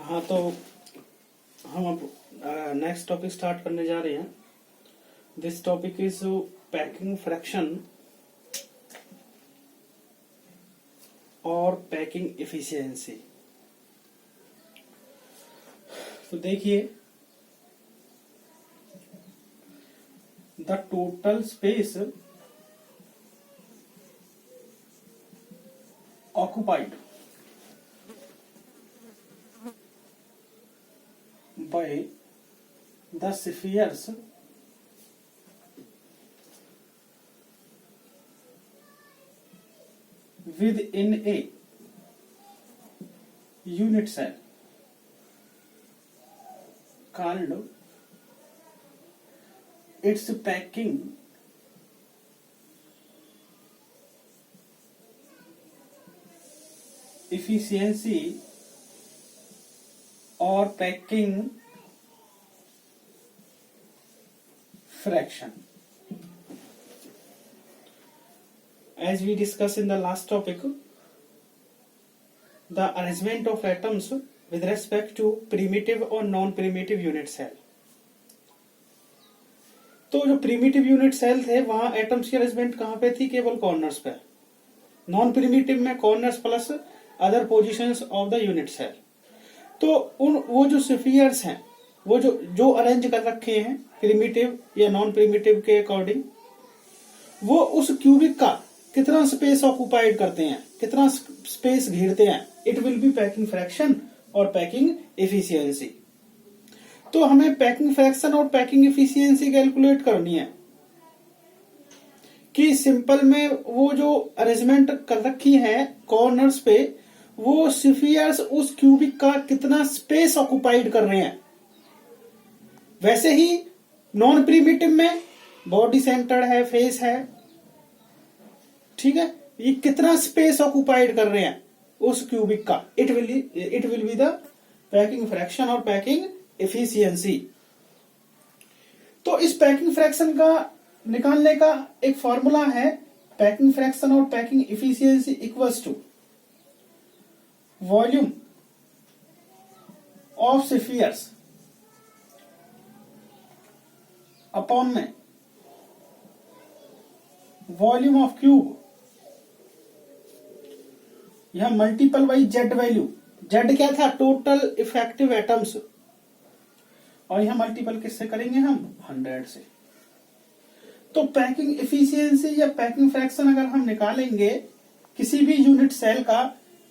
हाँ, तो हम अब नेक्स्ट टॉपिक स्टार्ट करने जा रहे हैं। This topic is packing fraction और पैकिंग एफिशिएंसी। तो देखिए, the total space occupied by the spheres within a unit cell called its packing efficiency or packing fraction. As we discussed in the last topic, the arrangement of atoms with respect to primitive or non-primitive unit cell. तो जो primitive unit cell थे वहां atoms की arrangement कहां पे थी? केवल corners पे। नॉन प्रीमिटिव में corners plus other positions of the unit cell. तो वो जो स्फीयर्स हैं, वो जो अरेंज कर रखे हैं प्रीमिटिव या नॉन प्रीमिटिव के अकॉर्डिंग, वो उस क्यूबिक का कितना स्पेस ऑक्युपाइड करते हैं, कितना स्पेस घेरते हैं, it will be packing fraction और पैकिंग एफिशिएंसी। तो हमें पैकिंग फ्रैक्शन और पैकिंग एफिशिएंसी कैलकुलेट करनी है कि सिंपल में वो जो अरेंजमेंट कर रखी है कॉर्नर्स पे, वो स्फीयर्स उस क्यूबिक का कितना स्पेस ऑक्युपाइड कर रहे हैं। वैसे ही नॉन प्रीमिटिव में बॉडी सेंटर्ड है, फेस है, ठीक है, ये कितना स्पेस ऑक्युपाइड कर रहे हैं उस क्यूबिक का, it will be the packing fraction और पैकिंग एफिशिएंसी। तो इस पैकिंग फ्रैक्शन का निकालने का एक फॉर्मूला है, पैकिंग फ्रैक्शन और packing efficiency equals to volume of spheres upon में वॉल्यूम ऑफ क्यूब, यह multiple by Z value. Z क्या था? टोटल इफेक्टिव एटम्स, और यहां मल्टीपल किससे करेंगे हम? 100 से। तो पैकिंग एफिशिएंसी या पैकिंग फ्रैक्शन अगर हम निकालेंगे किसी भी यूनिट सेल का,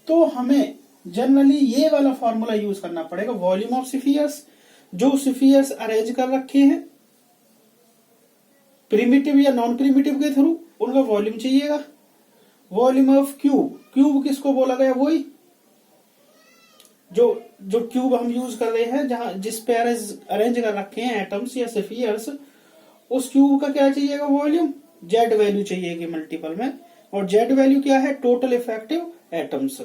तो हमें जनरली ये वाला फॉर्मूला यूज करना पड़ेगा, वॉल्यूम ऑफ स्फीयर्स, जो स्फीयर्स अरेंज कर रखे हैं प्रीमिटिव या नॉन प्रीमिटिव के थ्रू, उनका वॉल्यूम चाहिएगा। वॉल्यूम ऑफ क्यूब, क्यूब किसको बोला गया? वही जो क्यूब हम यूज कर रहे हैं, जहां जिस पे अरेंज कर रखे हैं एटम्स या स्फीयर्स, उस क्यूब का क्या चाहिएगा? वॉल्यूम। जेड वैल्यू चाहिएगी मल्टीपल में, और जेड वैल्यू क्या है? टोटल इफेक्टिव एटम्स,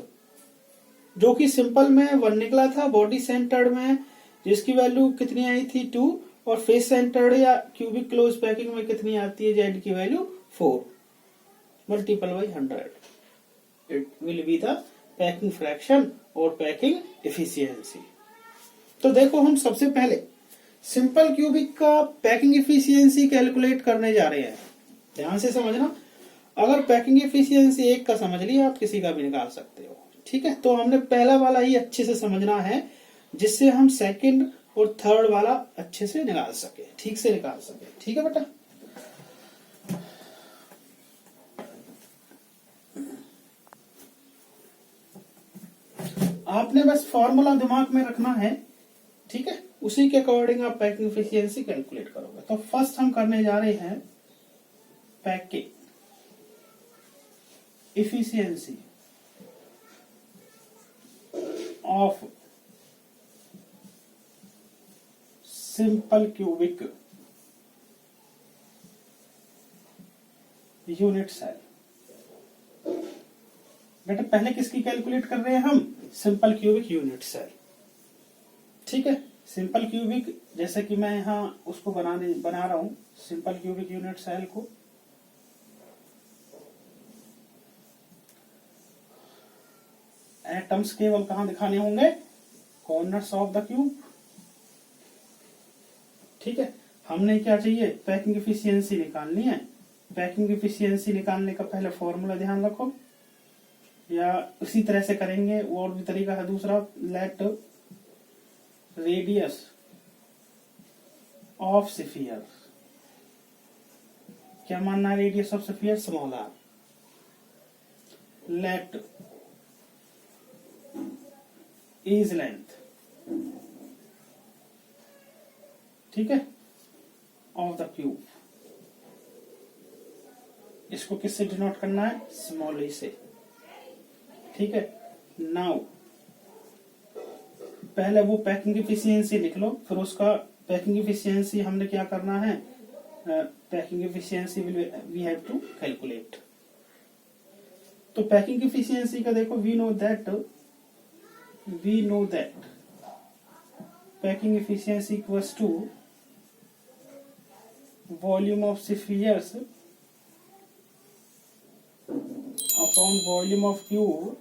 जो कि सिंपल में 1 निकला था। बॉडी सेंटर्ड में जिसकी वैल्यू कितनी आई थी? 2, और फेस सेंटर्ड या क्यूबिक क्लोज पैकिंग में कितनी आती है जेड की value? 4 multiple by 100, it will be the packing fraction और पैकिंग एफिशिएंसी। तो देखो, हम सबसे पहले सिंपल क्यूबिक का पैकिंग एफिशिएंसी कैलकुलेट करने जा रहे हैं। ध्यान से समझना, अगर पैकिंग एफिशिएंसी एक का समझ लिया, आप किसी का भी निकाल सकते हो, ठीक है। तो हमने पहला वाला ही अच्छे से समझना है, जिससे हम सेकंड और थर्ड वाला अच्छे से निकाल सके, ठीक से निकाल सके, ठीक है बेटा। आपने बस फॉर्मूला दिमाग में रखना है, ठीक है, उसी के अकॉर्डिंग आप पैकिंग एफिशिएंसी कैलकुलेट करोगे। तो फर्स्ट हम करने जा रहे हैं packing efficiency of simple cubic unit cell. बेटा पहले किसकी कैलकुलेट कर रहे हैं हम? सिंपल क्यूबिक यूनिट सेल, ठीक है। सिंपल क्यूबिक, जैसे कि मैं यहां उसको बना रहा हूं, सिंपल क्यूबिक यूनिट सेल को एटम्स केवल कहां दिखाने होंगे? Corners of the cube. ठीक है, हमने क्या चाहिए, पैकिंग एफिशिएंसी निकालनी है। पैकिंग एफिशिएंसी निकालने का पहले फॉर्मूला ध्यान रखो, या उसी तरह से करेंगे, और भी तरीका है दूसरा। लेट रेडियस ऑफ स्फीयर, क्या मानना है radius of sphere, small r. Let edge length, ठीक है, ऑफ द क्यूब। इसको किससे डिनोट करना है, स्मॉल ए से। ठीक है, नाउ पहले वो पैकिंग एफिशिएंसी लिख लो, फिर उसका पैकिंग एफिशिएंसी हमने क्या करना है, packing efficiency we have to calculate. तो पैकिंग एफिशिएंसी का देखो, we know that packing efficiency equals to volume of spheres upon volume of cube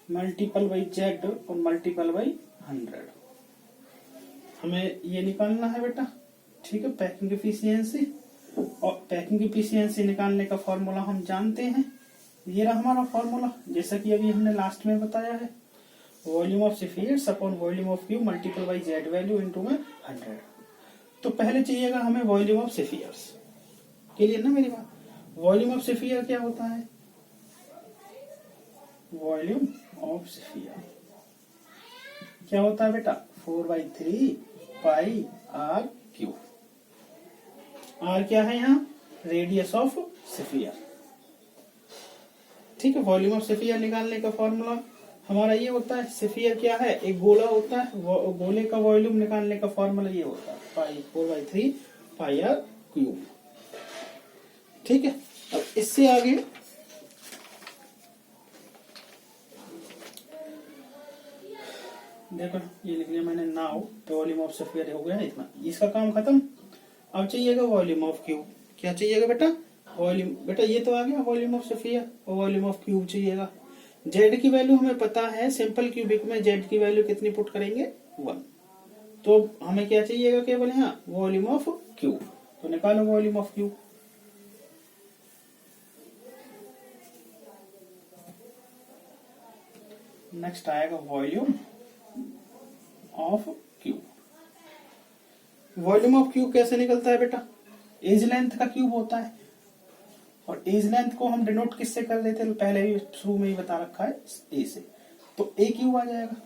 multiple by z और मल्टीपल बाई 100। हमें ये निकालना है बेटा। ठीक है, पैकिंग एफिशिएंसी, और पैकिंग एफिशिएंसी निकालने का फॉर्मूला हम जानते हैं। ये रहा हमारा फॉर्मूला, जैसा कि अभी हमने लास्ट में बताया है, volume of spheres upon volume of cube multiple by Z value into में 100। तो पहले चाहिएगा हमें वॉल्यूम ऑफ स्फीयर्स के लिए ना मेरी बात। वॉल्यूम ऑफ स्फीयर क्या होता है, वॉल्यूम ऑफ स्फीयर क्या होता है बेटा, 4/3 पाई आर क्यूब। आर क्या है यहाँ, रेडियस ऑफ स्फीयर। ठीक है, वॉल्यूम ऑफ स्फीयर निकालने का फॉर्मूला हमारा ये होता है, स्फीयर क्या है, एक गोला होता है, गोले का वॉल्यूम निकालने का फॉर्मूला ये होता है, पाई 4/3 पाई आर क्यूब। ठीक है, अब इससे आगे देखो, ये लिख लिया मैंने, नाउ वॉल्यूम ऑफ स्फीयर हो गया इतना, इसका काम खत्म। अब चाहिएगा वॉल्यूम ऑफ क्यूब। क्या चाहिएगा बेटा, वॉल्यूम, बेटा ये तो आ गया वॉल्यूम ऑफ स्फीयर, और वॉल्यूम ऑफ क्यूब चाहिएगा। जेड की वैल्यू हमें पता है, सिंपल क्यूबिक में जेड की वैल्यू कितनी पुट करेंगे, 1। तो हमें क्या चाहिएगा, केवल यहाँ वॉल्यूम ऑफ क्यूब। तो निकालो वॉल्यूम ऑफ क्यूब। नेक्स्ट आएगा volume of cube. Volume of cube कैसे निकलता है बेटा, एज लेंथ का क्यूब होता है, और एज लेंथ को हम डिनोट किससे कर लेते हैं, पहले ही शुरू में ही बता रखा है, ए से। तो ए क्यूब आ जाएगा,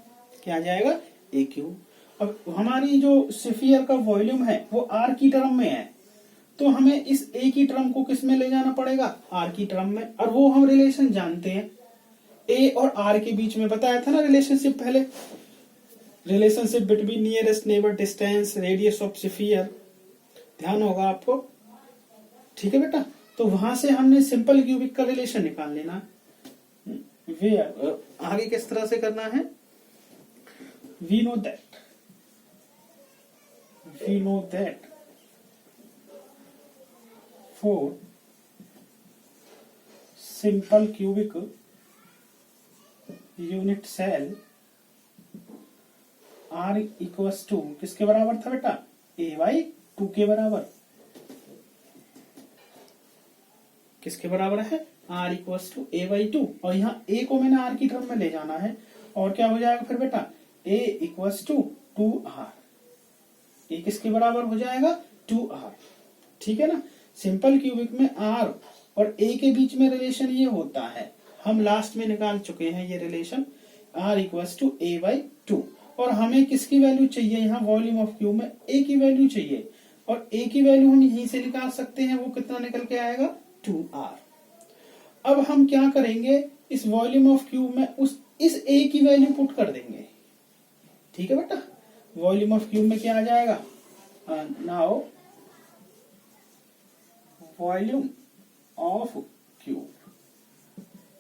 क्या आ जाएगा, ए क्यूब। अब हमारी जो स्फीयर का वॉल्यूम है वो आर की टर्म में है, तो हमें इस ए की टर्म को किस में ले जाना पड़ेगा, आर की टर्म में। और वो हम रिलेशन जानते हैं, ए और आर के बीच में बताया था ना रिलेशनशिप पहले, relationship between nearest neighbour distance radius of sphere, ध्यान होगा आपको। ठीक है बेटा, तो वहां से हमने सिंपल क्यूबिक का रिलेशन निकाल लेना। वे आगे किस तरह से करना है, we know that for simple cubic unit cell r equals to किसके बराबर था बेटा, a/2 के बराबर। किसके बराबर है, r इक्वल्स टू a/2, और यहाँ a को मैंने r की टर्म में ले जाना है, और क्या हो जाएगा फिर बेटा, a equals to 2r। a किसके बराबर हो जाएगा, 2r। ठीक है ना, सिंपल क्यूबिक में r और a के बीच में रिलेशन ये होता है, हम लास्ट में निकाल चुके हैं ये relation, r equals to a/2। और हमें किसकी वैल्यू चाहिए, यहाँ वॉल्यूम ऑफ क्यूब में a की वैल्यू चाहिए, और a की वैल्यू हम यहीं से निकाल सकते हैं, वो कितना निकल के आएगा, 2r। अब हम क्या करेंगे, इस वॉल्यूम ऑफ क्यूब में इस a की वैल्यू पुट कर देंगे। ठीक है बेटा, वॉल्यूम ऑफ क्यूब में क्या आ जाएगा, नाउ वॉल्यूम ऑफ क्यूब,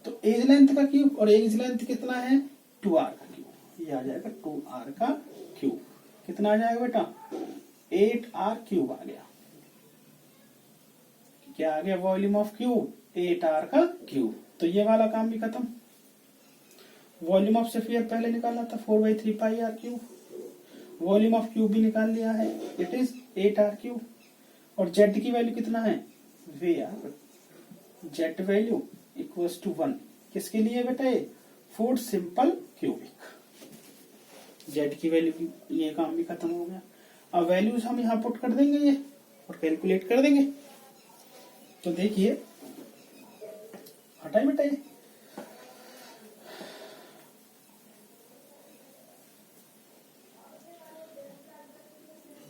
तो एज लेंथ का क्यूब, और एज लेंथ कितना है, 2r का क्यूब, ये आ जाएगा 2r का क्यूब। कितना आ जाएगा बेटा, 8r क्यूब आ गया। क्या आ गया, वॉल्यूम ऑफ क्यूब 8r का क्यूब। तो ये वाला काम भी खत्म। वॉल्यूम ऑफ स्फीयर पहले निकालना था 4/3 pi are cube, volume of cube भी निकाल लिया है, इट इज 8 आर क्यूब। और जेड की वैल्यू कितना है, वे आर जेड वैल्यू इक्वल्स टू 1, किसके लिए बेटा ये, फॉर सिंपल क्यूबिक। जेड की वैल्यू की ये काम भी खत्म हो गया। अब वैल्यूज हम यहाँ पुट कर देंगे ये और कैलकुलेट कर देंगे। तो देखिए हटाए बेटा ये,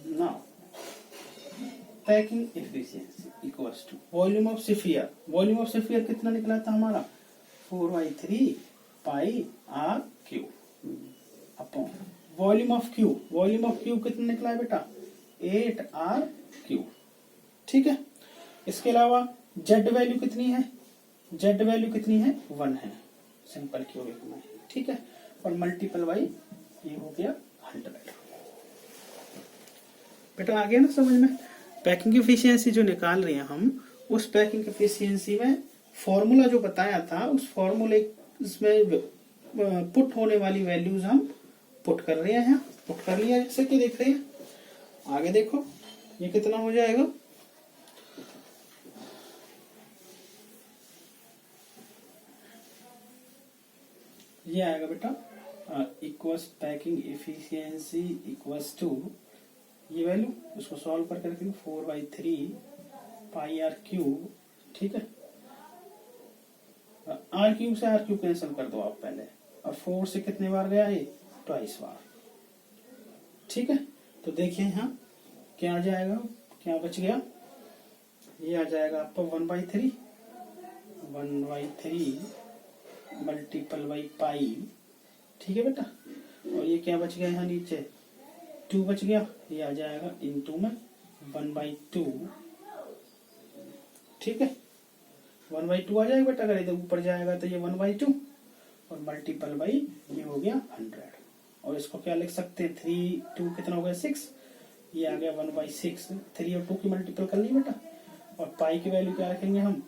now packing efficiency equals to volume of sphere, volume of sphere कितना निकला था हमारा 4/3 pi are cube upon volume of cube, volume of cube कितना निकला है बेटा 8 आर क्यूब। ठीक है, इसके अलावा जेड वैल्यू कितनी है, जेड वैल्यू कितनी है 1 है सिंपल क्यूबिक में। ठीक है, और मल्टीपल बाई ये हो गया 100। बेटा आ गया ना समझ में। पैकिंग एफिशिएंसी जो निकाल रहे हैं हम, उस पैकिंग एफिशिएंसी में फॉर्मूला जो बताया था, उस फॉर्मूले इसमें पुट होने वाली वैल्यूज हम पुट कर रहे हैं, पुट कर लिया जैसे कि देख रहे हैं। आगे देखो ये कितना हो जाएगा, ये आएगा बेटा equals packing efficiency equals to ये वैल्यू, उसको सॉल्व करके रखेंगे 4/3 पाई आर क्यूब। ठीक है, आर क्यूब से आर क्यूब कैंसिल कर दो आप पहले, और 4 से कितने बार गया ये 2 बार। ठीक है, तो देखिए यहाँ क्या आ जाएगा, क्या बच गया, ये आ जाएगा आपका 1/3 मल्टीपल बाई पाई। ठीक है बेटा, और ये क्या बच गया यहाँ नीचे 2 बच गया, ये आ जाएगा इनटू में 1/2। ठीक है, 1/2 आ जाएगा बेटा, अगर इधर ऊपर जाएगा तो ये 1/2 और मल्टीपल बाई ये हो गया 100। और इसको क्या लिख सकते हैं 3 2 कितना हो गया 6, ये आ गया 1/6। 3 और 2 की मल्टीपल कर ली बेटा, और पाई की वैल्यू क्या रखेंगे हम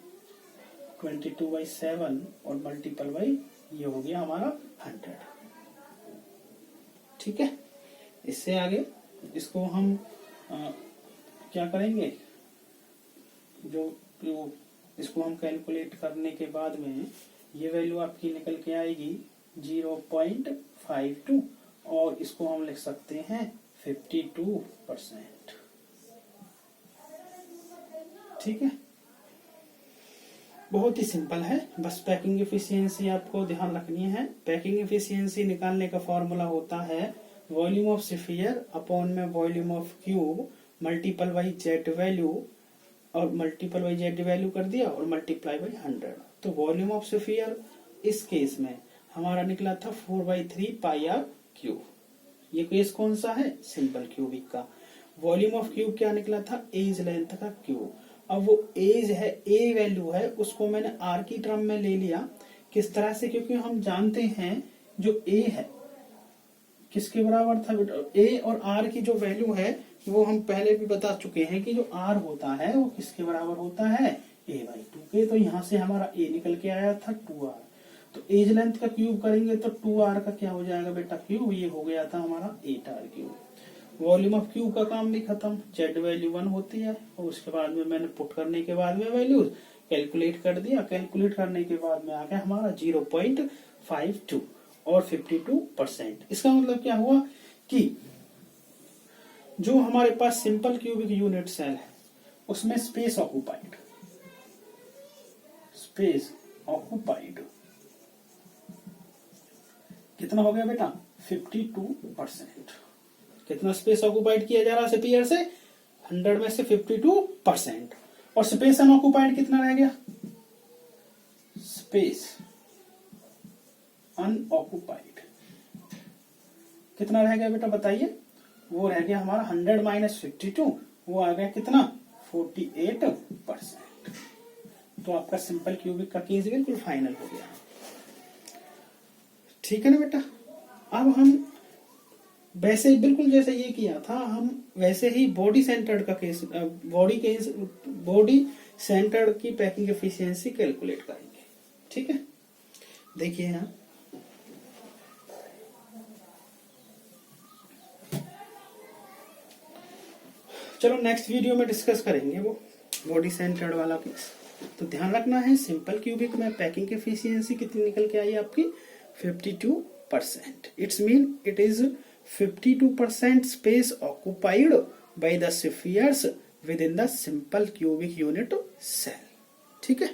22/7 और मल्टीपल बाई ये हो गया हमारा 100। ठीक है, इससे आगे इसको हम क्या करेंगे, जो इसको हम कैलकुलेट करने के बाद में ये वैल्यू आपकी निकल के आएगी 0.52 और इसको हम लिख सकते हैं 52%। ठीक है, बहुत ही सिंपल है, बस पैकिंग एफिशिएंसी आपको ध्यान रखनी है। पैकिंग एफिशिएंसी निकालने का फॉर्मूला होता है वॉल्यूम ऑफ स्फीयर अपॉन में volume of cube multiple by Z value, और मल्टीपल बाई जेड वैल्यू कर दिया और मल्टीप्लाई बाई 100। तो वॉल्यूम ऑफ स्फीयर इस केस में हमारा निकला था 4/3 पाई आर क्यूब। ये केस कौन सा है, सिंपल क्यूबिक का। वॉल्यूम ऑफ क्यूब क्या निकला था, एज लेंथ का क्यूब। अब वो एज है, ए वैल्यू है, उसको मैंने आर की टर्म में ले लिया। किस तरह से, क्योंकि हम जानते हैं जो ए है किसके बराबर था बेटा, ए और आर की जो वैल्यू है वो हम पहले भी बता चुके हैं कि जो आर होता है वो किसके बराबर होता है a/2 के। तो यहाँ से हमारा ए निकल के आया था 2r, तो एज लेंथ का क्यूब करेंगे तो 2r का क्या हो जाएगा बेटा क्यूब, ये हो गया था हमारा 8r cube. Volume of cube का काम भी खत्म, जेड वैल्यू 1 होती है, और उसके बाद में मैंने पुट करने के बाद में वैल्यूज कैलकुलेट कर दिया। कैलकुलेट करने के बाद में आ गया हमारा 0.52 और 52%। इसका मतलब क्या हुआ कि जो हमारे पास सिंपल क्यूबिक यूनिट सेल है उसमें स्पेस ऑक्युपाइड कितना हो गया बेटा 52%। कितना स्पेस ऑक्युपाइड किया जा रहा है स्फीयर से, 100 में से 52%। और स्पेस अनऑक्युपाइड कितना रह गया, स्पेस अनऑक्युपाइड कितना रह गया बेटा बताइए, वो रह गया हमारा 100 माइनस 52, वो आ गया कितना 48%। तो आपका सिंपल क्यूबिक का केस बिल्कुल फाइनल हो गया। ठीक है ना बेटा। अब हम वैसे ही बिल्कुल जैसे ये किया था, हम वैसे ही बॉडी सेंटर्ड का केस, बॉडी सेंटर्ड की पैकिंग एफिशिएंसी कैलकुलेट करेंगे। ठीक है, देखिए यहाँ चलो नेक्स्ट वीडियो में डिस्कस करेंगे वो बॉडी सेंटर्ड वाला केस। तो ध्यान रखना है सिंपल क्यूबिक में पैकिंग एफिशिएंसी कितनी निकल के आई आपकी 52%। It's mean it is 52% space occupied by the spheres within the simple cubic unit cell. ठीक है।